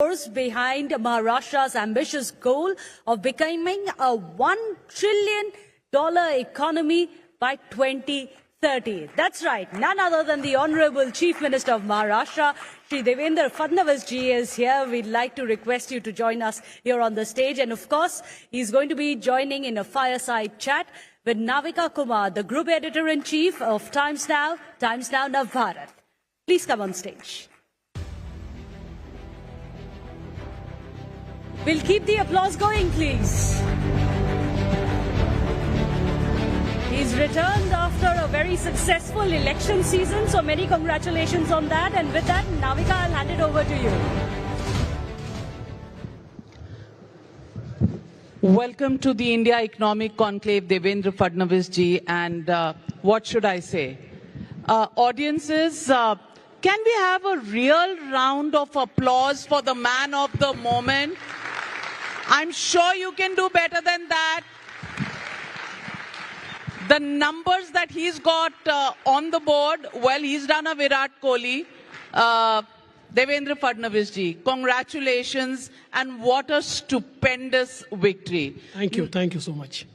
force behind Maharashtra's ambitious goal of becoming a $1 trillion economy by 2030. That's right, none other than the Honorable Chief Minister of Maharashtra, Shri Devendra Fadnavis ji is here. We'd like to request you to join us here on the stage. And of course, he's going to be joining in a fireside chat with Navika Kumar, the Group Editor-in-Chief of Times Now Navbharat. Please come on stage. We'll keep the applause going, please. He's returned after a very successful election season, so many congratulations on that. And with that, Navika, I'll hand it over to you. Welcome to the India Economic Conclave, Devendra Fadnavis ji, and what should I say? Audiences, can we have a real round of applause for the man of the moment? I'm sure you can do better than that. The numbers that he's got on the board, well, he's done a Virat Kohli. Devendra Fadnavis ji, congratulations, and what a stupendous victory. Thank you so much.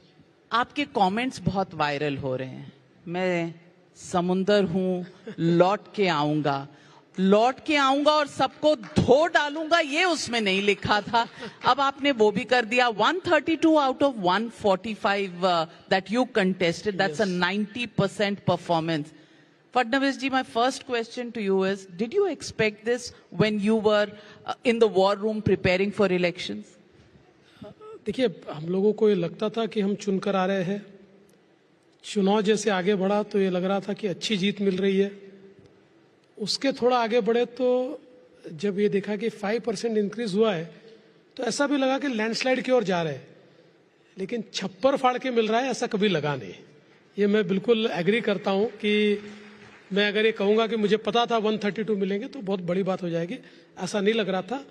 आपके comments बहुत viral हो रहे हैं. मैं समुंदर हूँ, लौट के आऊंगा और सबको धो डालूंगा, ये उसमें नहीं लिखा था. अब आपने वो भी कर दिया. 132 out of 145 that you contested, that's a 90% performance. Fadnavis ji, my first question to you is, did you expect this when you were in the war room preparing for elections? देखिए, हम लोगों को ये लगता था कि हम चुनकर आ रहे हैं. चुनाव जैसे आगे बढ़ा तो ये लग रहा था कि अच्छी जीत मिल रही है. उसके थोड़ा आगे बढ़े तो जब ये देखा कि 5% इंक्रीज हुआ है तो ऐसा भी लगा कि लैंडस्लाइड की ओर जा रहे हैं. लेकिन छप्पर फाड़ के मिल रहा है, ऐसा कभी लगा नहीं. ये मैं बिल्कुल एग्री करता हूं कि मैं अगर ये कहूंगा कि मुझे पता था 132 मिलेंगे तो बहुत बड़ी बात हो जाएगी. ऐसा नहीं लग रहा था.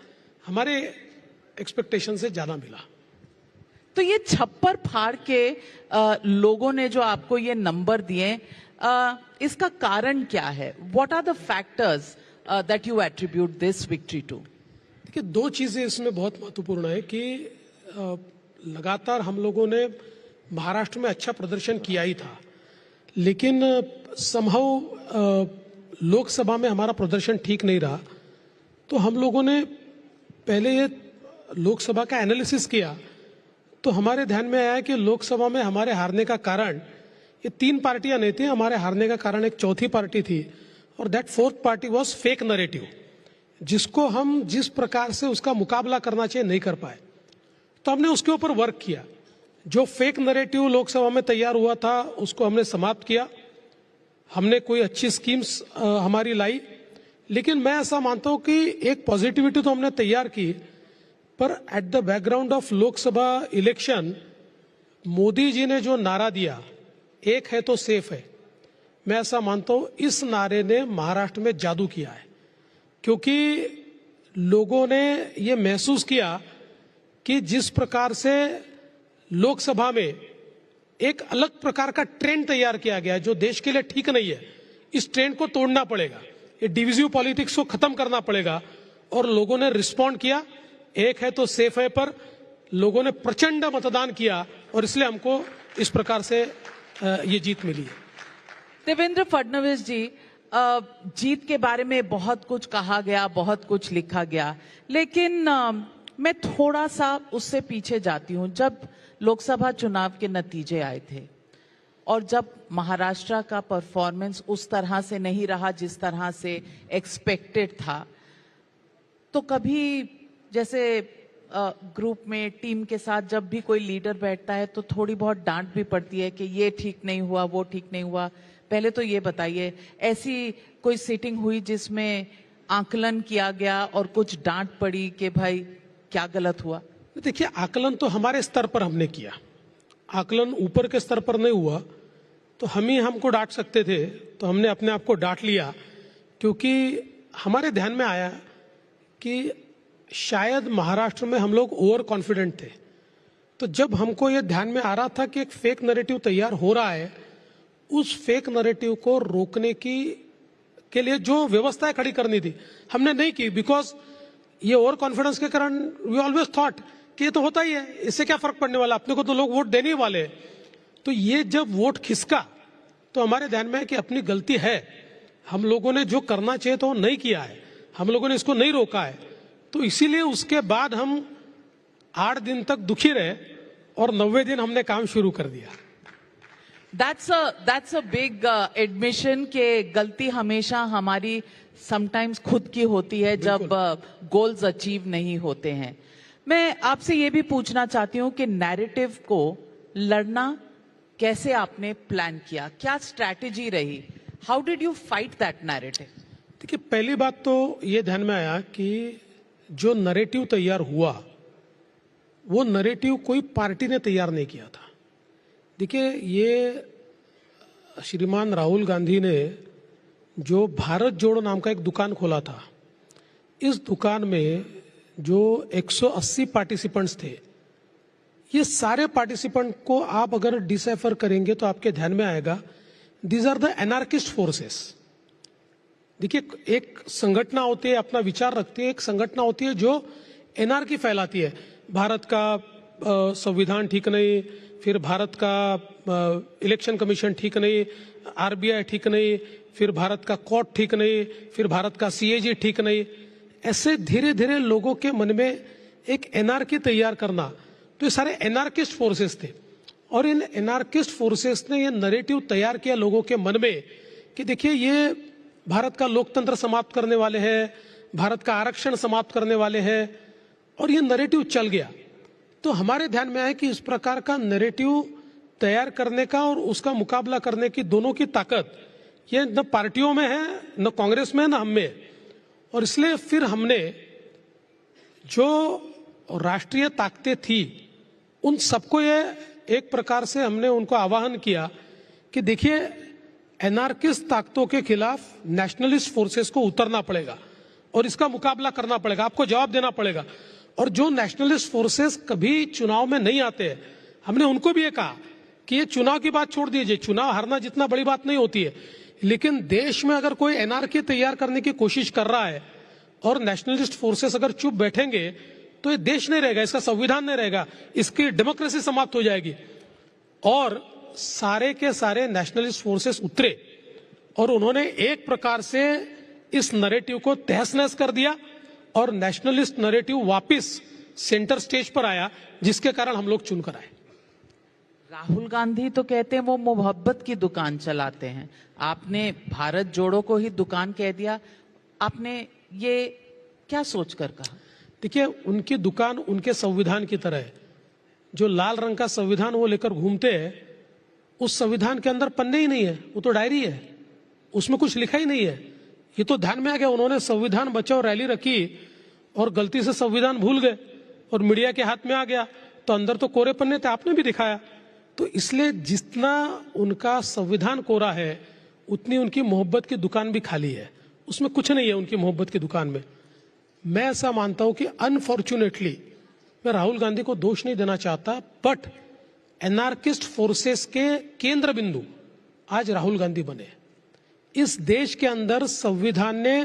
हमारे एक्सपेक्टेशन से ज्यादा मिला. तो ये छप्पर फाड़ के लोगों ने जो आपको ये नंबर दिए, इसका कारण क्या है? What are the factors that you attribute this victory to? देखिए, दो चीजें इसमें बहुत महत्वपूर्ण है कि लगातार हम लोगों ने महाराष्ट्र में अच्छा प्रदर्शन किया ही था, लेकिन somehow लोकसभा में हमारा प्रदर्शन ठीक नहीं रहा. तो हम लोगों ने पहले ये लोकसभा का एनालिसिस किया तो हमारे ध्यान में आया कि लोकसभा में हमारे हारने का कारण ये तीन पार्टियां नहीं थी. हमारे हारने का कारण एक चौथी पार्टी थी, और that fourth party was fake narrative, जिसको हम जिस प्रकार से उसका मुकाबला करना चाहिए नहीं कर पाए. तो हमने उसके ऊपर वर्क किया. जो फेक नैरेटिव लोकसभा में तैयार हुआ था उसको हमने समाप्त किया. हमने कोई अच्छी स्कीम्स हमारी लाई. लेकिन मैं ऐसा मानता हूं कि एक पॉजिटिविटी तो हमने तैयार की, पर at the background of Lok Sabha election Modi ji ने जो नारा दिया, एक है तो सेफ है, मैं ऐसा मानता हूं इस नारे ने महाराष्ट्र में जादू किया है. क्योंकि लोगों ने ये महसूस किया कि जिस प्रकार से लोकसभा में एक अलग प्रकार का ट्रेंड तैयार किया गया है जो देश के लिए ठीक नहीं है, इस ट्रेंड को तोड़ना पड़ेगा. ये डिविजिव पॉलिटिक्स को खत्म करना पड़ेगा. और लोगों ने रिस्पॉन्ड किया. एक है तो सेफ है पर लोगों ने प्रचंड मतदान किया, और इसलिए हमको इस प्रकार से ये जीत मिली है. देवेंद्र फडणवीस जी, जीत के बारे में बहुत कुछ कहा गया, बहुत कुछ लिखा गया, लेकिन मैं थोड़ा सा उससे पीछे जाती हूं. जब लोकसभा चुनाव के नतीजे आए थे और जब महाराष्ट्र का परफॉर्मेंस उस तरह से नहीं रहा जिस तरह से एक्सपेक्टेड था, तो कभी जैसे ग्रुप में टीम के साथ जब भी कोई लीडर बैठता है तो थोड़ी बहुत डांट भी पड़ती है कि ये ठीक नहीं हुआ, वो ठीक नहीं हुआ. पहले तो ये बताइए, ऐसी कोई सीटिंग हुई जिसमें आकलन किया गया और कुछ डांट पड़ी कि भाई क्या गलत हुआ? देखिए, आकलन तो हमारे स्तर पर हमने किया. आकलन ऊपर के स्तर पर नहीं हुआ तो हम ही हमको डांट सकते थे, तो हमने अपने आप को डांट लिया. क्योंकि हमारे ध्यान में आया कि शायद महाराष्ट्र में हम लोग ओवर कॉन्फिडेंट थे. तो जब हमको ये ध्यान में आ रहा था कि एक फेक नैरेटिव तैयार हो रहा है, उस फेक नैरेटिव को रोकने के लिए जो व्यवस्थाएं खड़ी करनी थी हमने नहीं की. बिकॉज ये ओवर कॉन्फिडेंस के कारण वी ऑलवेज थॉट कि ये तो होता ही है, इससे क्या फर्क पड़ने वाला, अपने को तो लोग वोट देने ही वाले हैं। तो ये जब वोट खिसका तो हमारे ध्यान में है कि अपनी गलती है, हम लोगों ने जो करना चाहिए तो वो नहीं किया है, हम लोगों ने इसको नहीं रोका है। तो इसीलिए उसके बाद हम 8 दिन तक दुखी रहे और 90 दिन हमने काम शुरू कर दिया। That's a big admission कि गलती हमेशा हमारी sometimes खुद की होती है जब गोल्स अचीव नहीं होते हैं। मैं आपसे ये भी पूछना चाहती हूँ कि नैरेटिव को लड़ना कैसे आपने प्लान किया, क्या स्ट्रैटेजी रही, how did you fight that narrative? देखिए, पहली बात तो ये ध्यान में आया कि जो नैरेटिव तैयार हुआ वो नैरेटिव कोई पार्टी ने तैयार नहीं किया था। देखिए, ये श्रीमान राहुल गांधी ने जो भारत जोड़ो नाम का एक दुकान खोला था, इस दुकान में जो 180 पार्टिसिपेंट्स थे, ये सारे पार्टिसिपेंट को आप अगर डिसाइफर करेंगे तो आपके ध्यान में आएगा these are the anarchist forces. देखिए, एक संगठन होती है, अपना विचार रखती है, एक संगठन होती है जो एनार्की फैलाती है। भारत का संविधान ठीक नहीं, फिर भारत का इलेक्शन कमीशन ठीक नहीं, आरबीआई ठीक नहीं, फिर भारत का कोर्ट ठीक नहीं, फिर भारत का सीएजी ठीक नहीं। ऐसे धीरे धीरे लोगों के मन में एक एनार्की तैयार करना, तो ये सारे एनार्किस्ट फोर्सेस थे। और इन एनार्किस्ट फोर्सेस ने ये नैरेटिव तैयार किया लोगों के मन में कि देखिए, ये भारत का लोकतंत्र समाप्त करने वाले हैं, भारत का आरक्षण समाप्त करने वाले हैं, और ये नैरेटिव चल गया। तो हमारे ध्यान में आया कि इस प्रकार का नैरेटिव तैयार करने का और उसका मुकाबला करने की दोनों की ताकत ये न पार्टियों में है, न कांग्रेस में, न हम में। और इसलिए फिर हमने जो राष्ट्रीय ताकतें थी उन सबको ये एक प्रकार से हमने उनको आह्वान किया कि देखिए, एनार्किस्ट ताकतों के खिलाफ नेशनलिस्ट फोर्सेस को उतरना पड़ेगा और इसका मुकाबला करना पड़ेगा, आपको जवाब देना पड़ेगा। और जो नेशनलिस्ट फोर्सेस कभी चुनाव में नहीं आते हैं, हमने उनको भी ये कहा कि ये चुनाव की बात छोड़ दीजिए, चुनाव हारना जितना बड़ी बात नहीं होती है, लेकिन देश में अगर कोई एनार्की तैयार करने की कोशिश कर रहा है और नेशनलिस्ट फोर्सेस अगर चुप बैठेंगे तो ये देश नहीं रहेगा, इसका संविधान नहीं रहेगा, इसकी डेमोक्रेसी समाप्त हो जाएगी। और सारे के सारे नेशनलिस्ट फोर्सेस उतरे और उन्होंने एक प्रकार से इस नैरेटिव को तहस नहस कर दिया और नेशनलिस्ट नैरेटिव वापस सेंटर स्टेज पर आया, जिसके कारण हम लोग चुनकर आए। राहुल गांधी तो कहते हैं वो मोहब्बत की दुकान चलाते हैं, आपने भारत जोड़ो को ही दुकान कह दिया, आपने ये क्या सोचकर कहा? देखिए, उनकी दुकान उनके संविधान की तरह है। जो लाल रंग का संविधान वो लेकर घूमते हैं, उस संविधान के अंदर पन्ने ही नहीं है, वो तो डायरी है, उसमें कुछ लिखा ही नहीं है। ये तो ध्यान में आ गया, उन्होंने संविधान बचाओ रैली रखी और गलती से संविधान भूल गए और मीडिया के हाथ में आ गया, तो अंदर तो कोरे पन्ने थे, आपने भी दिखाया। तो इसलिए जितना उनका संविधान कोरा है उतनी उनकी मोहब्बत की दुकान भी खाली है, उसमें कुछ नहीं है उनकी मोहब्बत की दुकान में। मैं ऐसा मानता हूं कि अनफॉर्चुनेटली, मैं राहुल गांधी को दोष नहीं देना चाहता, बट एनार्किस्ट फोर्सेस के केंद्र बिंदु आज राहुल गांधी बने। इस देश के अंदर संविधान ने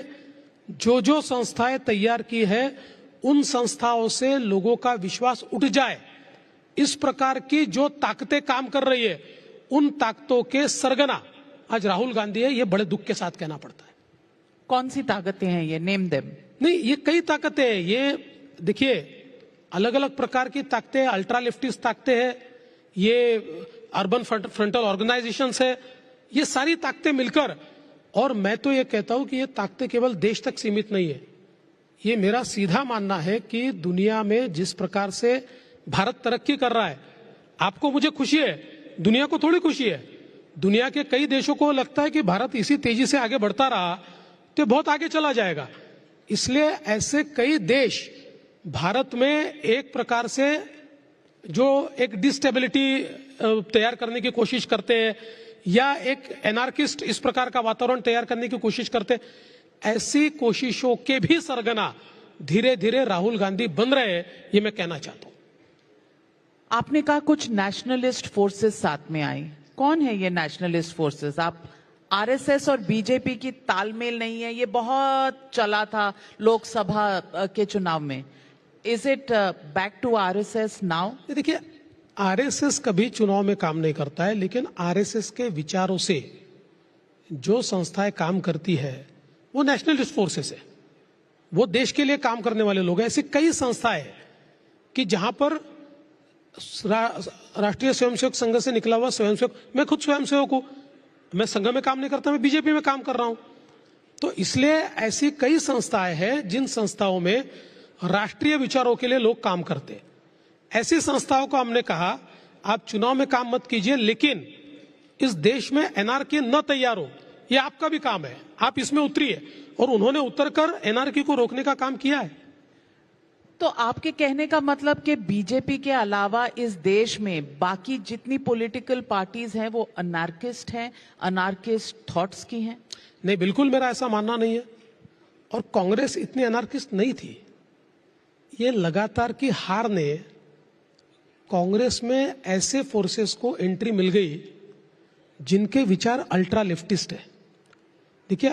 जो जो संस्थाएं तैयार की है, उन संस्थाओं से लोगों का विश्वास उठ जाए, इस प्रकार की जो ताकतें काम कर रही है, उन ताकतों के सरगना आज राहुल गांधी है, ये बड़े दुख के साथ कहना पड़ता है। कौन सी ताकतें हैं ये, नेम देम? नहीं, ये कई ताकतें हैं। ये देखिए, अलग अलग प्रकार की ताकतें, अल्ट्रा लेफ्टिस्ट ताकतें हैं, ये अर्बन फ्रंटल ऑर्गेनाइजेशंस है, ये सारी ताकतें मिलकर, और मैं तो ये कहता हूं कि ये ताकतें केवल देश तक सीमित नहीं है। ये मेरा सीधा मानना है कि दुनिया में जिस प्रकार से भारत तरक्की कर रहा है, आपको मुझे खुशी है, दुनिया को थोड़ी खुशी है। दुनिया के कई देशों को लगता है कि भारत इसी तेजी से आगे बढ़ता रहा तो बहुत आगे चला जाएगा। इसलिए ऐसे कई देश भारत में एक प्रकार से जो एक डिस्टेबिलिटी तैयार करने की कोशिश करते हैं या एक एनार्किस्ट इस प्रकार का वातावरण तैयार करने की कोशिश करते हैं, ऐसी कोशिशों के भी सरगना धीरे धीरे राहुल गांधी बन रहे हैं, ये मैं कहना चाहता हूं। आपने कहा कुछ नेशनलिस्ट फोर्सेस साथ में आई, कौन है ये नेशनलिस्ट फोर्सेस? आप आरएसएस और बीजेपी की तालमेल नहीं है, ये बहुत चला था लोकसभा के चुनाव में. Is it back to RSS now? देखिए, आरएसएस कभी चुनाव में काम नहीं करता है, लेकिन आरएसएस के विचारों से जो संस्थाएं काम करती है वो नेशनलिस्ट फोर्सेस है, वो देश के लिए काम करने वाले लोग हैं. ऐसी कई संस्थाएं हैं कि जहां पर राष्ट्रीय स्वयंसेवक संघ से निकला हुआ स्वयंसेवक, मैं खुद स्वयंसेवक हूं, मैं संघ में काम नहीं करता, मैं बीजेपी में काम कर रहा हूं. तो इसलिए ऐसी कई संस्थाएं हैं जिन संस्थाओं में राष्ट्रीय विचारों के लिए लोग काम करते हैं. ऐसी संस्थाओं को हमने कहा आप चुनाव में काम मत कीजिए, लेकिन इस देश में एनआरकी न तैयार हो, ये आपका भी काम है, आप इसमें उतरिए. और उन्होंने उतरकर एनआरकी को रोकने का काम किया है. तो आपके कहने का मतलब कि बीजेपी के अलावा इस देश में बाकी जितनी पॉलिटिकल पार्टीज हैं वो अनार्किस्ट हैं, अनार्किस्ट थॉट्स की हैं? नहीं, बिल्कुल मेरा ऐसा मानना नहीं है. और कांग्रेस इतनी अनार्किस्ट नहीं थी. ये लगातार की हार ने कांग्रेस में ऐसे फोर्सेस को एंट्री मिल गई जिनके विचार अल्ट्रा लेफ्टिस्ट है. देखिए,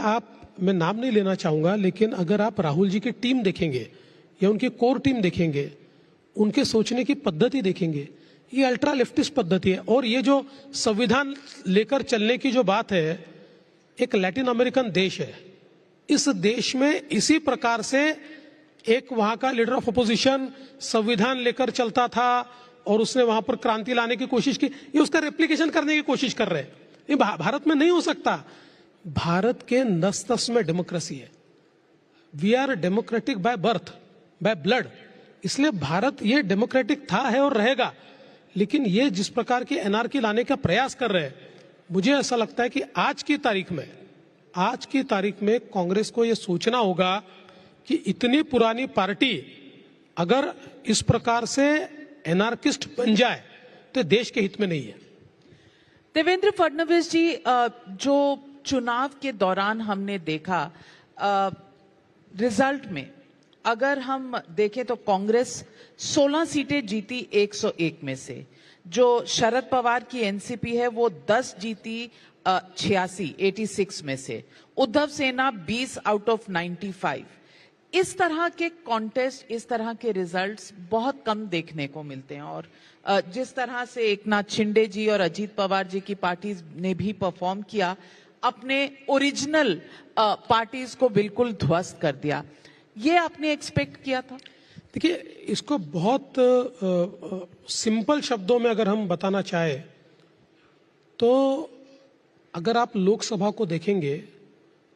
मैं नाम नहीं लेना चाहूंगा, लेकिन अगर आप राहुल जी की टीम देखेंगे या उनकी कोर टीम देखेंगे, उनके सोचने की पद्धति देखेंगे, ये अल्ट्रा लेफ्टिस्ट पद्धति है. और ये जो संविधान लेकर चलने की जो बात है, एक लैटिन अमेरिकन देश है, इस देश में इसी प्रकार से एक वहां का लीडर ऑफ अपोजिशन संविधान लेकर चलता था और उसने वहां पर क्रांति लाने की कोशिश की. ये उसका रेप्लिकेशन करने की कोशिश कर रहे हैं. ये भारत में नहीं हो सकता. भारत के नस नस में डेमोक्रेसी है. We are democratic by birth, by blood. इसलिए भारत ये डेमोक्रेटिक था, है और रहेगा. लेकिन ये जिस प्रकार की एनआरकी लाने का प्रयास कर रहे हैं, मुझे ऐसा लगता है कि आज की तारीख में कांग्रेस को ये सोचना होगा कि इतनी पुरानी पार्टी अगर इस प्रकार से एनार्किस्ट बन जाए तो देश के हित में नहीं है. देवेंद्र फडणवीस जी, जो चुनाव के दौरान हमने देखा, रिजल्ट में अगर हम देखें तो कांग्रेस 16 सीटें जीती 101 में से. जो शरद पवार की एनसीपी है वो 10 जीती 86 में से. उद्धव सेना 20 आउट ऑफ 95. इस तरह के कॉन्टेस्ट, इस तरह के रिजल्ट्स बहुत कम देखने को मिलते हैं. और जिस तरह से एकनाथ शिंदे जी और अजीत पवार जी की पार्टीज ने भी परफॉर्म किया, अपने ओरिजिनल पार्टीज को बिल्कुल ध्वस्त कर दिया. ये आपने एक्सपेक्ट किया था? देखिए, इसको बहुत सिंपल शब्दों में अगर हम बताना चाहे तो अगर आप लोकसभा को देखेंगे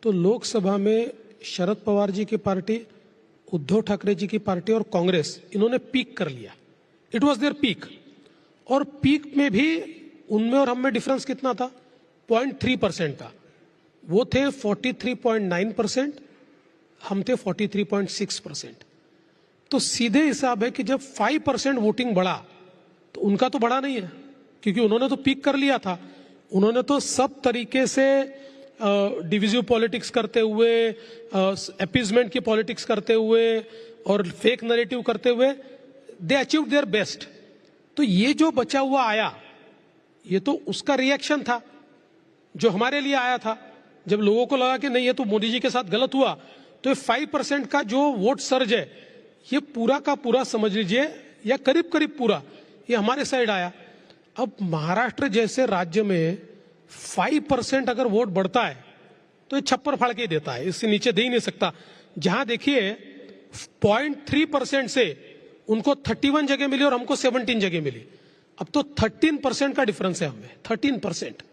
तो लोकसभा में शरद पवार जी की पार्टी, उद्धव ठाकरे जी की पार्टी और कांग्रेस, इन्होंने पीक कर लिया. It was there peak. और पीक में भी उनमें और हम में डिफरेंस कितना था? 0.3% का. वो थे 43.9%, हम थे 43.6%. तो सीधे हिसाब है कि जब 5% वोटिंग बढ़ा तो उनका तो बढ़ा नहीं है, क्योंकि उन्होंने तो पीक कर लिया था. उन्होंने तो सब तरीके से डिविजिव पॉलिटिक्स करते हुए, अपीजमेंट की पॉलिटिक्स करते हुए और फेक नैरेटिव करते हुए दे अचीव्ड देयर बेस्ट. तो ये जो बचा हुआ आया, ये तो उसका रिएक्शन था जो हमारे लिए आया था. जब लोगों को लगा कि नहीं, ये तो मोदी जी के साथ गलत हुआ, तो 5% का जो वोट सर्ज है, ये पूरा का पूरा समझ लीजिए, या करीब करीब पूरा, ये हमारे साइड आया. अब महाराष्ट्र जैसे राज्य में 5% अगर वोट बढ़ता है तो ये छप्पर फाड़ के ही देता है, इससे नीचे दे ही नहीं सकता. जहां देखिए 0.3% से उनको 31 जगह मिली और हमको 17 जगह मिली. अब तो 13% का डिफरेंस है हमें, 13%.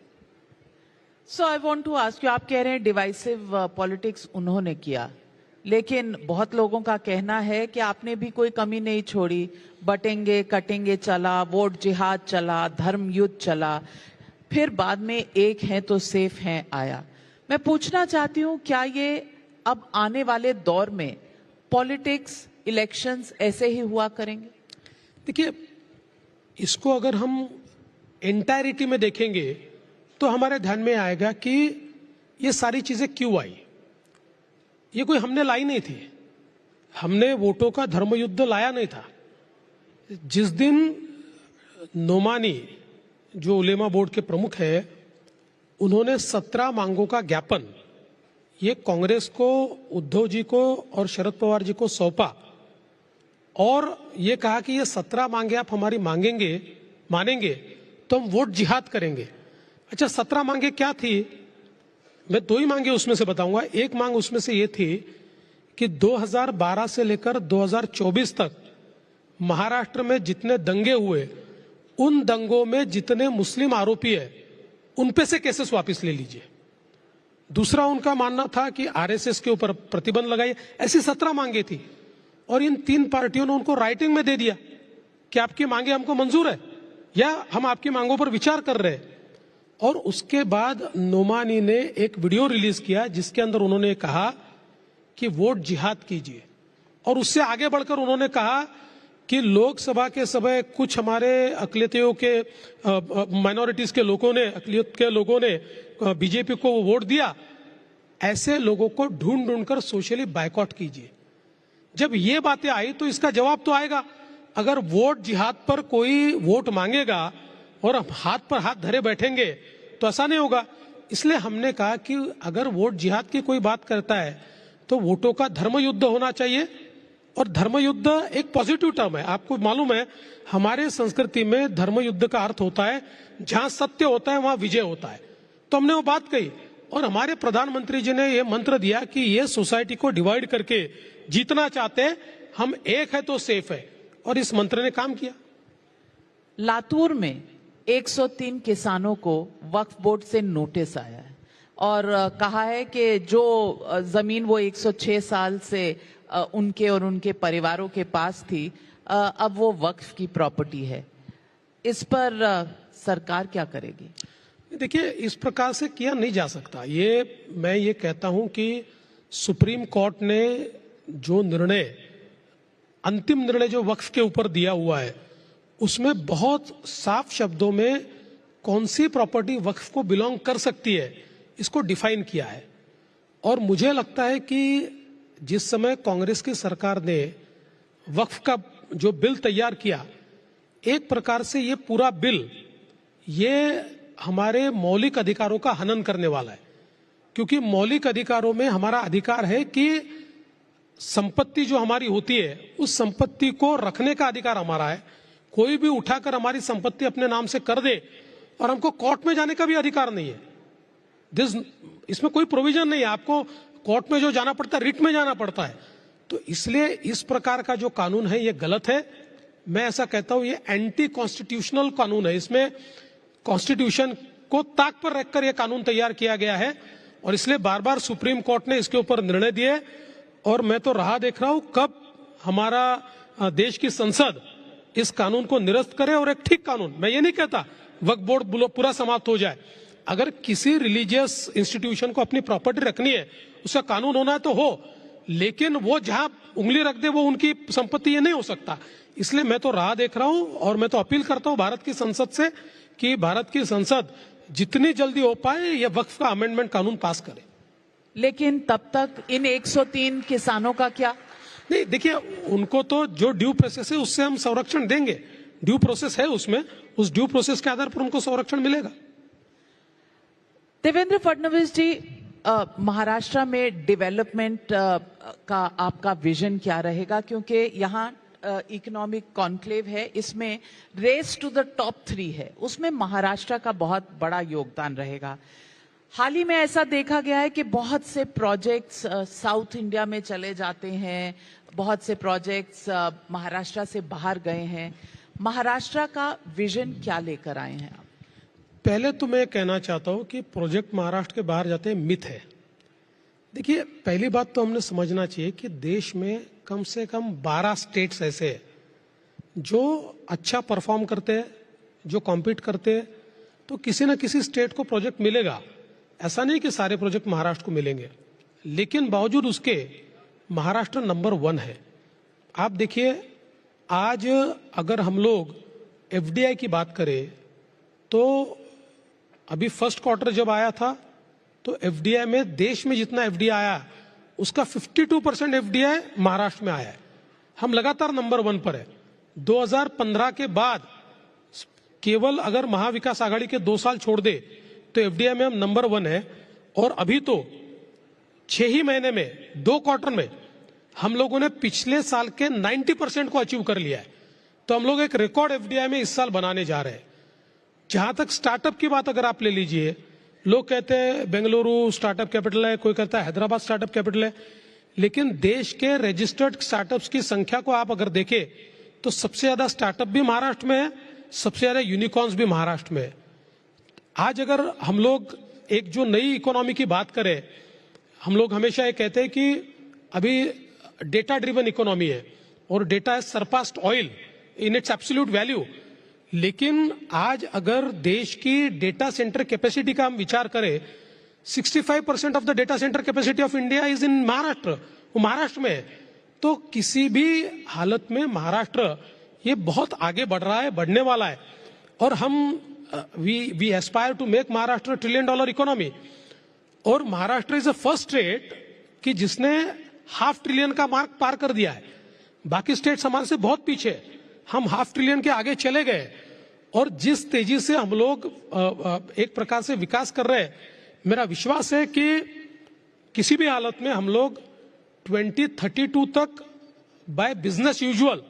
So I want to ask you, आप कह रहे हैं डिवाइसिव पॉलिटिक्स उन्होंने किया, लेकिन बहुत लोगों का कहना है कि आपने भी कोई कमी नहीं छोड़ी. बटेंगे कटेंगे चला, वोट जिहाद चला, धर्म युद्ध चला, फिर बाद में एक है तो सेफ हैं आया. मैं पूछना चाहती हूं, क्या ये अब आने वाले दौर में पॉलिटिक्स, इलेक्शंस ऐसे ही हुआ करेंगे? देखिए, इसको अगर हम एंटायरिटी में देखेंगे तो हमारे ध्यान में आएगा कि ये सारी चीजें क्यों आई. ये कोई हमने लाई नहीं थी. हमने वोटों का धर्मयुद्ध लाया नहीं था. जिस दिन नोमानी, जो उलेमा बोर्ड के प्रमुख है, उन्होंने 17 मांगों का ज्ञापन ये कांग्रेस को, उद्धव जी को और शरद पवार जी को सौंपा और ये कहा कि ये 17 मांगे आप हमारी मानेंगे तो हम वोट जिहाद करेंगे। अच्छा, 17 मांगे क्या थी? मैं 2 ही मांगे उसमें से बताऊंगा। एक मांग उसमें से ये थी कि 2012 से लेकर 2024 तक महाराष्ट्र में जितने दंगे हुए, उन दंगों में जितने मुस्लिम आरोपी है उन पे से केसेस वापस ले लीजिए। दूसरा उनका मानना था कि आरएसएस के ऊपर प्रतिबंध लगाइए। ऐसी 17 मांगे थी और इन 3 पार्टियों ने उनको राइटिंग में दे दिया कि आपकी मांगे हमको मंजूर है या हम आपकी मांगों पर विचार कर रहे हैं। और उसके बाद नोमानी ने एक वीडियो रिलीज किया जिसके अंदर उन्होंने कहा कि वोट जिहाद कीजिए और उससे आगे बढ़कर उन्होंने कहा कि लोकसभा के समय कुछ हमारे अकलियतियों के माइनॉरिटीज के लोगों ने, अकलियत के लोगों ने बीजेपी को वोट दिया, ऐसे लोगों को ढूंढ ढूंढकर सोशली बायकॉट कीजिए। जब ये बातें आई तो इसका जवाब तो आएगा। अगर वोट जिहाद पर कोई वोट मांगेगा और हम हाथ पर हाथ धरे बैठेंगे तो ऐसा नहीं होगा। इसलिए हमने कहा कि अगर वोट जिहाद की कोई बात करता है तो वोटों का धर्म युद्ध होना चाहिए। और धर्म युद्ध एक पॉजिटिव टर्म है। आपको मालूम है हमारे संस्कृति में धर्म युद्ध का अर्थ होता है जहां सत्य होता है वहां विजय होता है। तो हमने वो बात कही और हमारे प्रधानमंत्री जी ने ये मंत्र दिया कि ये सोसाइटी को डिवाइड करके जीतना चाहते हैं, हम एक है तो सेफ है, और इस मंत्र ने काम किया। लातूर में 103 किसानों को वक्फ बोर्ड से नोटिस आया है और कहा है कि जो जमीन वो 106 साल से उनके और उनके परिवारों के पास थी, अब वो वक्फ की प्रॉपर्टी है। इस पर सरकार क्या करेगी? देखिए, इस प्रकार से किया नहीं जा सकता। मैं ये कहता हूं कि सुप्रीम कोर्ट ने जो निर्णय, अंतिम निर्णय जो वक्फ के ऊपर दिया हुआ है, उसमें बहुत साफ शब्दों में कौन सी प्रॉपर्टी वक्फ को बिलोंग कर सकती है इसको डिफाइन किया है। और मुझे लगता है कि जिस समय कांग्रेस की सरकार ने वक्फ का जो बिल तैयार किया, एक प्रकार से ये पूरा बिल ये हमारे मौलिक अधिकारों का हनन करने वाला है। क्योंकि मौलिक अधिकारों में हमारा अधिकार है कि संपत्ति जो हमारी होती है उस संपत्ति को रखने का अधिकार हमारा है। कोई भी उठाकर हमारी संपत्ति अपने नाम से कर दे और हमको कोर्ट में जाने का भी अधिकार नहीं है। इसमें कोई प्रोविजन नहीं है, आपको कोर्ट में जो जाना पड़ता है, रिट में जाना पड़ता है। तो इसलिए इस प्रकार का जो कानून है ये गलत है। मैं ऐसा कहता हूं ये एंटी कॉन्स्टिट्यूशनल कानून है। इसमें कॉन्स्टिट्यूशन को ताक पर रखकर यह कानून तैयार किया गया है और इसलिए बार बार सुप्रीम कोर्ट ने इसके ऊपर निर्णय दिए। और मैं तो राह देख रहा हूं कब हमारा देश की संसद इस कानून को निरस्त करे और एक ठीक कानून, मैं ये नहीं कहता वक्फ बोर्ड पूरा समाप्त हो जाए, अगर किसी रिलीजियस इंस्टीट्यूशन को अपनी प्रॉपर्टी रखनी है उसका कानून होना है तो हो, लेकिन वो जहां उंगली रख दे वो उनकी संपत्ति ये नहीं हो सकता। इसलिए मैं तो राह देख रहा हूं और मैं तो अपील करता हूं भारत की संसद से कि भारत की संसद जितनी जल्दी हो पाए यह वक्फ का अमेंडमेंट कानून पास करे। लेकिन तब तक इन 103 किसानों का क्या? नहीं, देखिए, उनको तो जो ड्यू प्रोसेस है उससे हम संरक्षण देंगे। ड्यू प्रोसेस है उसमें, उस ड्यू प्रोसेस के आधार पर उनको संरक्षण मिलेगा। देवेंद्र फडणवीस जी, महाराष्ट्र में डेवलपमेंट का आपका विजन क्या रहेगा? क्योंकि यहाँ इकोनॉमिक कॉन्क्लेव है, इसमें रेस टू द टॉप 3 है, उसमें महाराष्ट्र का बहुत बड़ा योगदान रहेगा। हाल ही में ऐसा देखा गया है कि बहुत से प्रोजेक्ट्स साउथ इंडिया में चले जाते हैं, बहुत से प्रोजेक्ट्स महाराष्ट्र से बाहर गए हैं। महाराष्ट्र का विजन क्या लेकर आए हैं आप? पहले तो मैं कहना चाहता हूं कि प्रोजेक्ट महाराष्ट्र के बाहर जाते हैं मिथ है। देखिए, पहली बात तो हमने समझना चाहिए कि देश में कम से कम 12 स्टेट्स ऐसे हैं जो अच्छा परफॉर्म करते हैं, जो कॉम्पीट करते हैं, तो किसी न किसी स्टेट को प्रोजेक्ट मिलेगा। ऐसा नहीं कि सारे प्रोजेक्ट महाराष्ट्र को मिलेंगे, लेकिन बावजूद उसके महाराष्ट्र नंबर 1 है। आप देखिए, आज अगर हम लोग एफडीआई की बात करें तो अभी फर्स्ट क्वार्टर जब आया था तो एफडीआई में, देश में जितना एफडीआई आया उसका 52% एफडीआई महाराष्ट्र में आया है। हम लगातार नंबर 1 पर है। 2015 के बाद केवल अगर महाविकास आघाड़ी के 2 साल छोड़ दे तो एफडीआई में हम नंबर 1 है। और अभी तो 6 ही महीने में, 2 क्वार्टर में हम लोगों ने पिछले साल के 90% को अचीव कर लिया है। तो हम लोग एक रिकॉर्ड एफडीआई में इस साल बनाने जा रहे हैं। जहां तक स्टार्टअप की बात अगर आप ले लीजिए, लोग कहते हैं बेंगलुरु स्टार्टअप कैपिटल है, कोई कहता है हैदराबाद स्टार्टअप कैपिटल है, लेकिन देश के रजिस्टर्ड स्टार्टअप्स की संख्या को आप अगर देखें तो सबसे ज्यादा स्टार्टअप भी महाराष्ट्र में है, सबसे ज्यादा यूनिकॉर्न्स भी महाराष्ट्र में है। आज अगर हम लोग एक जो नई इकोनॉमी की बात करें, हम लोग हमेशा ये कहते हैं कि अभी डेटा ड्रिवन इकोनॉमी है और data has surpassed oil in its absolute value. लेकिन आज अगर देश की डेटा सेंटर कैपेसिटी का हम विचार करें, 65% of the data centre capacity of India is in Maharashtra, वो महाराष्ट्र में है। तो किसी भी हालत में महाराष्ट्र ये बहुत आगे बढ़ रहा है, बढ़ने वाला है। और हम we aspire to make Maharashtra $1 trillion economy. और Maharashtra is a first state कि जिसने $500 बिलियन का मार्क पार कर दिया है। बाकी स्टेट्स हमारे से बहुत पीछे है, हम $500 बिलियन के आगे चले गए। और जिस तेजी से हम लोग एक प्रकार से विकास कर रहे हैं, मेरा विश्वास है कि किसी भी हालत में हम लोग 2032 तक बाय बिजनेस यूजुअल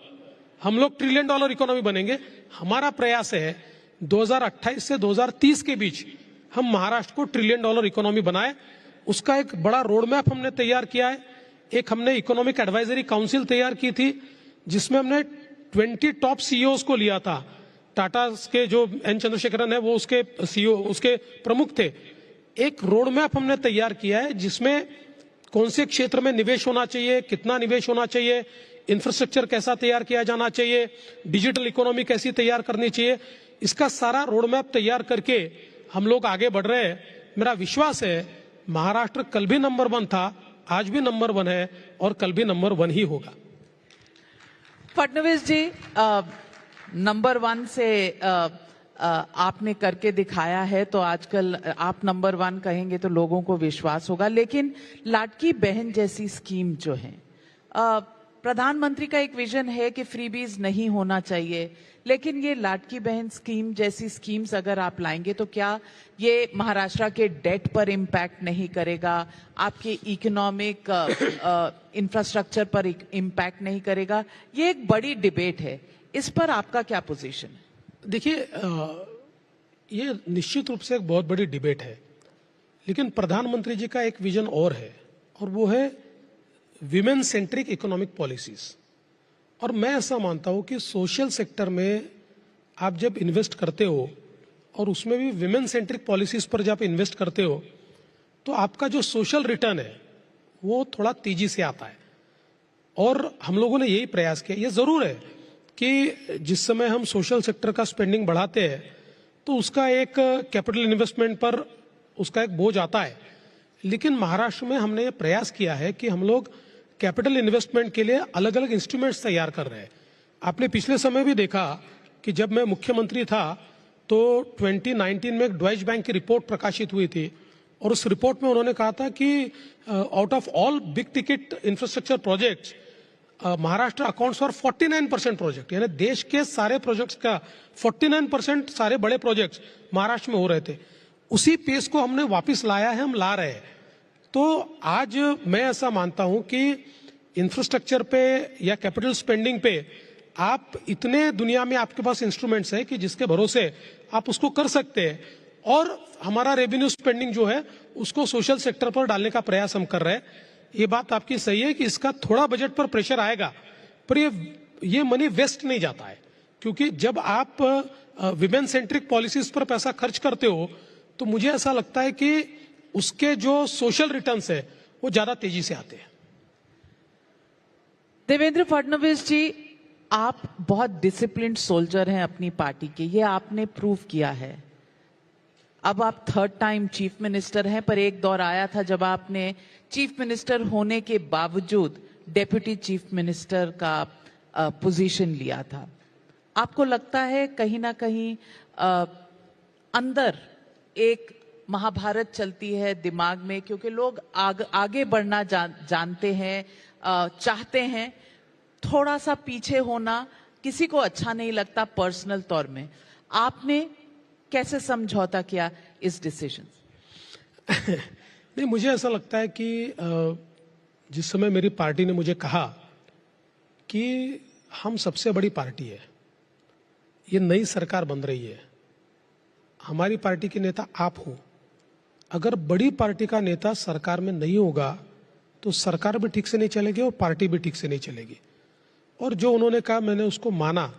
हम लोग $1 ट्रिलियन इकोनॉमी बनेंगे। हमारा प्रयास है 2028 से 2030 के बीच हम महाराष्ट्र को $1 ट्रिलियन इकोनॉमी बनाए। उसका एक बड़ा रोड मैप हमने तैयार किया है। एक हमने इकोनॉमिक एडवाइजरी काउंसिल तैयार की थी, जिसमें हमने 20 टॉप सीईओज को लिया था। टाटा के जो एन चंद्रशेखरन है वो उसके सीईओ, उसके प्रमुख थे। एक रोड मैप हमने तैयार किया है जिसमें कौन से क्षेत्र में निवेश होना चाहिए, कितना निवेश होना चाहिए, इंफ्रास्ट्रक्चर कैसा तैयार किया जाना चाहिए, डिजिटल इकोनॉमी कैसी तैयार करनी चाहिए, इसका सारा रोड मैप तैयार करके हम लोग आगे बढ़ रहे हैं। मेरा विश्वास है महाराष्ट्र कल भी नंबर 1 था, आज भी नंबर 1 है और कल भी नंबर 1 ही होगा। फडणवीस जी, नंबर 1 से आपने करके दिखाया है, तो आजकल आप नंबर 1 कहेंगे तो लोगों को विश्वास होगा। लेकिन लाडकी बहन जैसी स्कीम जो है, प्रधानमंत्री का एक विजन है कि फ्रीबीज नहीं होना चाहिए, लेकिन ये लाडकी बहन स्कीम जैसी स्कीम्स अगर आप लाएंगे तो क्या ये महाराष्ट्र के डेट पर इम्पैक्ट नहीं करेगा, आपके इकोनॉमिक इंफ्रास्ट्रक्चर पर इम्पैक्ट नहीं करेगा? ये एक बड़ी डिबेट है, इस पर आपका क्या पोजीशन है? देखिए, ये निश्चित रूप से एक बहुत बड़ी डिबेट है, लेकिन प्रधानमंत्री जी का एक विजन और है, और वो है विमेन सेंट्रिक इकोनॉमिक पॉलिसीज। और मैं ऐसा मानता हूं कि सोशल सेक्टर में आप जब इन्वेस्ट करते हो और उसमें भी विमेन सेंट्रिक पॉलिसीज पर जब इन्वेस्ट करते हो तो आपका जो सोशल रिटर्न है वो थोड़ा तेजी से आता है। और हम लोगों ने यही प्रयास किया। ये जरूर है कि जिस समय हम सोशल सेक्टर का स्पेंडिंग बढ़ाते हैं तो उसका एक कैपिटल इन्वेस्टमेंट पर उसका एक बोझ आता है, लेकिन महाराष्ट्र में हमने ये प्रयास किया है कि हम लोग कैपिटल इन्वेस्टमेंट के लिए अलग अलग इंस्ट्रूमेंट्स तैयार कर रहे हैं। आपने पिछले समय भी देखा कि जब मैं मुख्यमंत्री था तो 2019 में एक डॉइच बैंक की रिपोर्ट प्रकाशित हुई थी, और उस रिपोर्ट में उन्होंने कहा था कि out of all big ticket infrastructure projects Maharashtra accounts for 49% project, यानी देश के सारे प्रोजेक्ट्स का 49% सारे बड़े प्रोजेक्ट्स महाराष्ट्र में हो रहे थे। उसी पेस को हमने वापस लाया है, हम ला रहे हैं। तो आज मैं ऐसा मानता हूं कि इंफ्रास्ट्रक्चर पे या कैपिटल स्पेंडिंग पे आप इतने दुनिया में आपके पास इंस्ट्रूमेंट्स हैं कि जिसके भरोसे आप उसको कर सकते हैं। और हमारा रेवेन्यू स्पेंडिंग जो है उसको सोशल सेक्टर पर डालने का प्रयास हम कर रहे हैं। ये बात आपकी सही है कि इसका थोड़ा बजट पर प्रेशर आएगा, पर ये मनी वेस्ट नहीं जाता है, क्योंकि जब आप विमेन सेंट्रिक पॉलिसीज पर पैसा खर्च करते हो तो मुझे ऐसा लगता है कि उसके जो सोशल रिटर्न्स है वो ज्यादा तेजी से आते हैं। देवेंद्र फडणवीस जी, आप बहुत डिसिप्लिन्ड सोल्जर हैं अपनी पार्टी के, ये आपने प्रूव किया है। अब आप 3rd टाइम चीफ मिनिस्टर हैं, पर एक दौर आया था जब आपने चीफ मिनिस्टर होने के बावजूद डेप्यूटी चीफ मिनिस्टर का पोजीशन लिया था। आपको लगता है कहीं ना कहीं अंदर एक महाभारत चलती है दिमाग में, क्योंकि लोग आगे बढ़ना जानते हैं, चाहते हैं, थोड़ा सा पीछे होना किसी को अच्छा नहीं लगता पर्सनल तौर में। आपने कैसे समझौता किया इस डिसीजन? नहीं, मुझे ऐसा लगता है कि जिस समय मेरी पार्टी ने मुझे कहा कि हम सबसे बड़ी पार्टी है, ये नई सरकार बन रही है, हमारी पार्टी के नेता आप हो, अगर बड़ी पार्टी का नेता सरकार में नहीं होगा तो सरकार भी ठीक से नहीं चलेगी और पार्टी भी ठीक से नहीं चलेगी। और जो उन्होंने कहा मैंने उसको माना।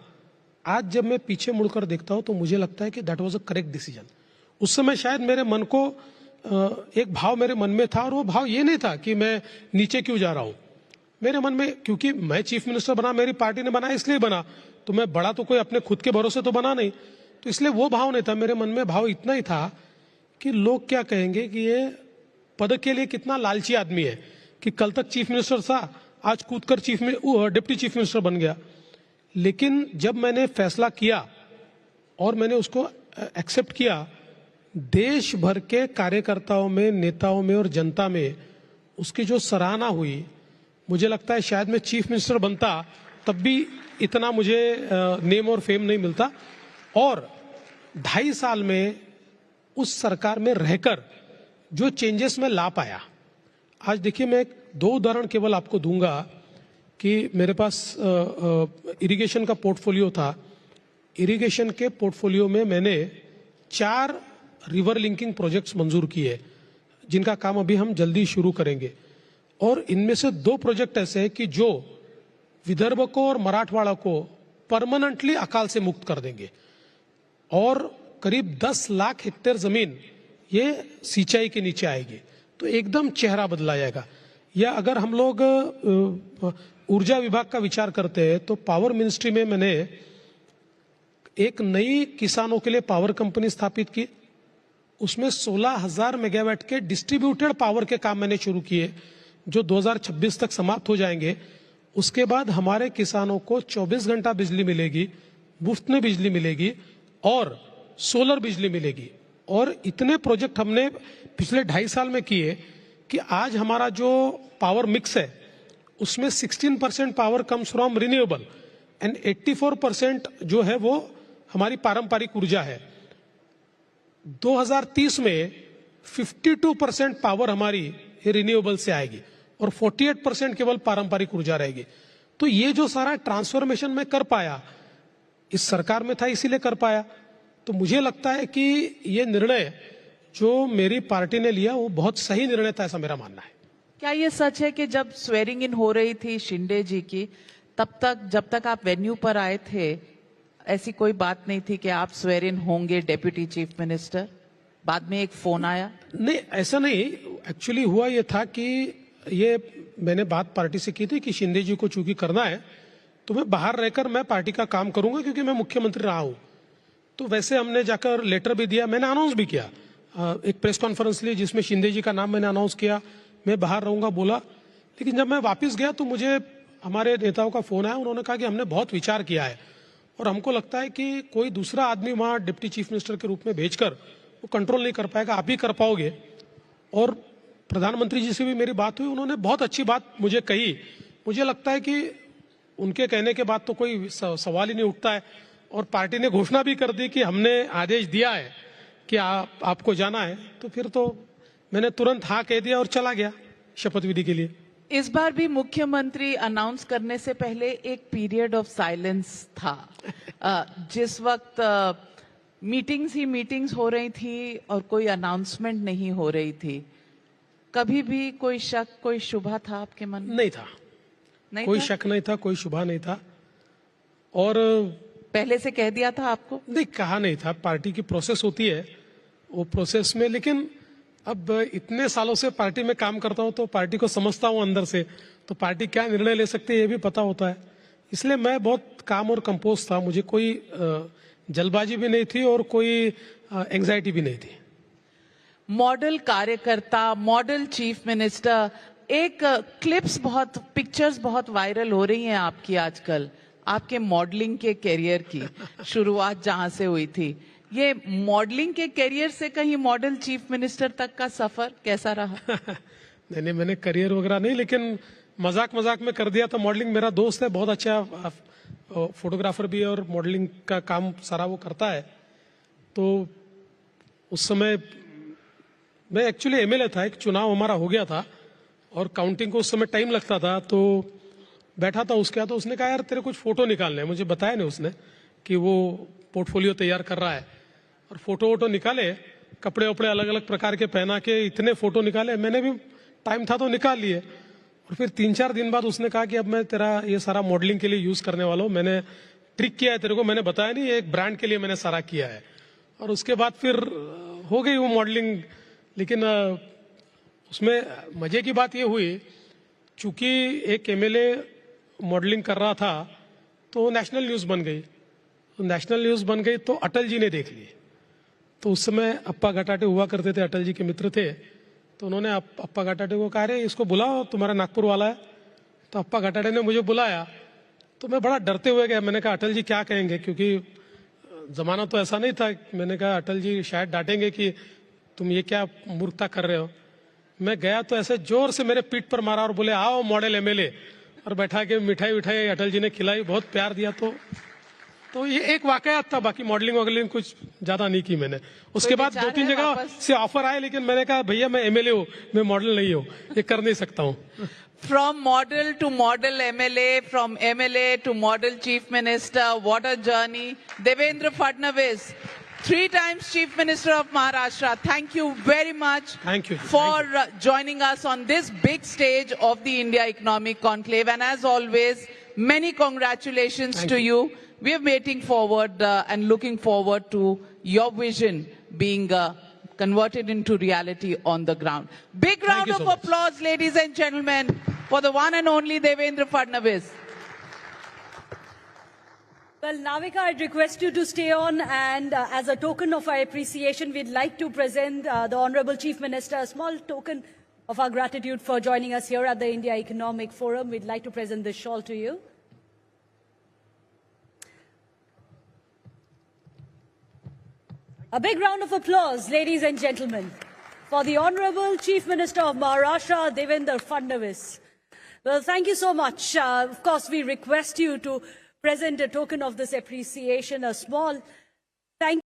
आज जब मैं पीछे मुड़कर देखता हूं तो मुझे लगता है कि that was a correct decision. उस समय शायद मेरे मन को एक भाव मेरे मन में था, और वो भाव ये नहीं था कि मैं नीचे क्यों जा रहा हूं। मेरे मन में, क्योंकि मैं चीफ मिनिस्टर बना, मेरी पार्टी ने बना, इसलिए बना, तो मैं बड़ा तो कोई अपने खुद के भरोसे तो बना नहीं, तो इसलिए वो भाव नहीं था। मेरे मन में भाव इतना ही था कि लोग क्या कहेंगे कि ये पद के लिए कितना लालची आदमी है कि कल तक चीफ मिनिस्टर था, आज कूदकर डिप्टी चीफ मिनिस्टर बन गया। लेकिन जब मैंने फैसला किया और मैंने उसको एक्सेप्ट किया, देश भर के कार्यकर्ताओं में, नेताओं में और जनता में उसकी जो सराहना हुई, मुझे लगता है शायद मैं चीफ मिनिस्टर बनता तब भी इतना मुझे नेम और फेम नहीं मिलता। और 2.5 साल में उस सरकार में रहकर जो चेंजेस मैं ला पाया, आज देखिए मैं 2 उदाहरण केवल आपको दूंगा कि मेरे पास इरिगेशन का पोर्टफोलियो था। इरिगेशन के पोर्टफोलियो में मैंने 4 रिवर लिंकिंग प्रोजेक्ट्स मंजूर किए, जिनका काम अभी हम जल्दी शुरू करेंगे। और इनमें से 2 प्रोजेक्ट ऐसे हैं कि जो विदर्भ को और मराठवाड़ा को परमानेंटली अकाल से मुक्त कर देंगे, और करीब 10 लाख हेक्टेयर जमीन ये सिंचाई के नीचे आएगी, तो एकदम चेहरा बदला जाएगा। या अगर हम लोग ऊर्जा विभाग का विचार करते हैं तो पावर मिनिस्ट्री में मैंने एक नई किसानों के लिए पावर कंपनी स्थापित की, उसमें 16,000 मेगावाट के डिस्ट्रीब्यूटेड पावर के काम मैंने शुरू किए, जो 2026 तक समाप्त हो जाएंगे। उसके बाद हमारे किसानों को 24 घंटा बिजली मिलेगी, मुफ्त में बिजली मिलेगी और सोलर बिजली मिलेगी। और इतने प्रोजेक्ट हमने पिछले 2.5 साल में किए कि आज हमारा जो पावर मिक्स है उसमें 16% power comes from renewable and 84% जो है वो हमारी पारंपरिक ऊर्जा है। 2030 में 52% पावर हमारी रिन्यूएबल से आएगी और 48% केवल पारंपरिक ऊर्जा रहेगी। तो ये जो सारा ट्रांसफॉर्मेशन मैं कर पाया, इस सरकार में था इसीलिए कर पाया। तो मुझे लगता है कि ये निर्णय जो मेरी पार्टी ने लिया वो बहुत सही निर्णय था, ऐसा मेरा मानना है। क्या ये सच है कि जब स्वेरिंग इन हो रही थी शिंदे जी की, तब तक जब तक आप वेन्यू पर आए थे ऐसी कोई बात नहीं थी कि आप स्वेर इन होंगे डेप्यूटी चीफ मिनिस्टर? बाद में एक फोन आया? नहीं, ऐसा नहीं। एक्चुअली हुआ ये था कि ये मैंने बात पार्टी से की थी कि शिंदे जी को चूंकि करना है तो मैं बाहर रहकर मैं पार्टी का काम करूंगा, क्योंकि मैं मुख्यमंत्री रहा हूं। तो वैसे हमने जाकर लेटर भी दिया, मैंने अनाउंस भी किया, एक प्रेस कॉन्फ्रेंस ली जिसमें शिंदे जी का नाम मैंने अनाउंस किया, मैं बाहर रहूंगा बोला। लेकिन जब मैं वापस गया तो मुझे हमारे नेताओं का फोन आया, उन्होंने कहा कि हमने बहुत विचार किया है और हमको लगता है कि कोई दूसरा आदमी वहां डिप्टी चीफ मिनिस्टर के रूप में भेजकर वो कंट्रोल नहीं कर पाएगा, आप ही कर पाओगे। और प्रधानमंत्री जी से भी मेरी बात हुई, उन्होंने बहुत अच्छी बात मुझे कही। मुझे लगता है कि उनके कहने के बाद तो कोई सवाल ही नहीं उठता है। और पार्टी ने घोषणा भी कर दी कि हमने आदेश दिया है कि आपको जाना है, तो फिर तो मैंने तुरंत हाँ कह दिया और चला गया शपथ विधि के लिए। इस बार भी मुख्यमंत्री अनाउंस करने से पहले एक पीरियड ऑफ साइलेंस था, जिस वक्त मीटिंग्स ही मीटिंग्स हो रही थी और कोई अनाउंसमेंट नहीं हो रही थी। कभी भी कोई शक, कोई शुभा था आपके मन में? नहीं था, नहीं कोई था? शक नहीं था, कोई शुभा नहीं था। और पहले से कह दिया था आपको? नहीं, कहा नहीं था। पार्टी की प्रोसेस होती है, वो प्रोसेस में, लेकिन अब इतने सालों से पार्टी में काम करता हूं तो पार्टी को समझता हूं अंदर से, तो पार्टी क्या निर्णय ले सकती है ये भी पता होता है। इसलिए मैं बहुत काम और कंपोज था, मुझे कोई जल्दबाजी भी नहीं थी और कोई एंजाइटी भी नहीं थी। मॉडल कार्यकर्ता, मॉडल चीफ मिनिस्टर, एक पिक्चर्स बहुत वायरल हो रही हैं आपकी आजकल, आपके मॉडलिंग के करियर की शुरुआत जहां से हुई थी। ये मॉडलिंग के करियर से कहीं मॉडल चीफ मिनिस्टर तक का सफर कैसा रहा? नहीं, मैंने करियर वगैरह नहीं, लेकिन मजाक में कर दिया था। मॉडलिंग मेरा दोस्त है, बहुत अच्छा फोटोग्राफर भी है और मॉडलिंग का काम सारा वो करता है। तो उस समय मैं एक्चुअली एमएलए था, एक चुनाव हमारा हो गया था और काउंटिंग को उस समय टाइम लगता था, तो बैठा था उसके यहाँ, तो उसने कहा यार तेरे कुछ फोटो निकालने हैं। मुझे बताया नहीं उसने कि वो पोर्टफोलियो तैयार कर रहा है, और फोटो वोटो निकाले, कपड़े वपड़े अलग अलग प्रकार के पहना के इतने फोटो निकाले। मैंने भी टाइम था तो निकाल लिए, और फिर 3-4 दिन बाद उसने कहा कि अब मैं तेरा ये सारा मॉडलिंग के लिए यूज करने वाला हूँ, मैंने ट्रिक किया है तेरे को, मैंने बताया नहीं, एक ब्रांड के लिए मैंने सारा किया है। और उसके बाद फिर हो गई वो मॉडलिंग। लेकिन उसमें मजे की बात ये हुई, चूंकि एक एमएलए मॉडलिंग कर रहा था तो नेशनल न्यूज बन गई। तो नेशनल न्यूज बन गई तो अटल जी ने देख ली। तो उस समय अप्पा गटाटे हुआ करते थे, अटल जी के मित्र थे, तो उन्होंने अप्पा गटाटे को कहा रे इसको बुलाओ, तुम्हारा नागपुर वाला है। तो अप्पा गटाटे ने मुझे बुलाया, तो मैं बड़ा डरते हुए गया। मैंने कहा अटल जी क्या कहेंगे, क्योंकि जमाना तो ऐसा नहीं था। मैंने कहा अटल जी शायद डांटेंगे कि तुम ये क्या मूर्खता कर रहे हो। मैं गया तो ऐसे जोर से मेरे पीठ पर मारा और बोले आओ मॉडल एमएलए, और बैठा के मिठाई विठाई अटल जी ने खिलाई, बहुत प्यार दिया। तो ये एक वाकयात था, बाकी मॉडलिंग वॉडलिंग कुछ ज्यादा नहीं की मैंने। उसके बाद 2-3 जगह से ऑफर आए, लेकिन मैंने कहा भैया मैं एमएलए हूँ, मैं मॉडल नहीं हूँ, ये कर नहीं सकता हूँ। From model to model MLA, from MLA to model chief minister, what a journey. Devendra Fadnavis, 3 times chief minister of Maharashtra, thank you very much. Thank you. For joining us on this big stage of the India Economic Conclave. And as always, many congratulations to you. We are waiting forward and looking forward to your vision being converted into reality on the ground. Big round of applause, ladies and gentlemen, for the one and only Devendra Fadnavis. Well, Navika, I'd request you to stay on, and as a token of our appreciation, we'd like to present the Honorable Chief Minister a small token of our gratitude for joining us here at the India Economic Forum. We'd like to present this shawl to you. A big round of applause, ladies and gentlemen, for the Honorable Chief Minister of Maharashtra, Devendra Fadnavis. Well, thank you so much. Of course, we request you to present a token of this appreciation, a small thank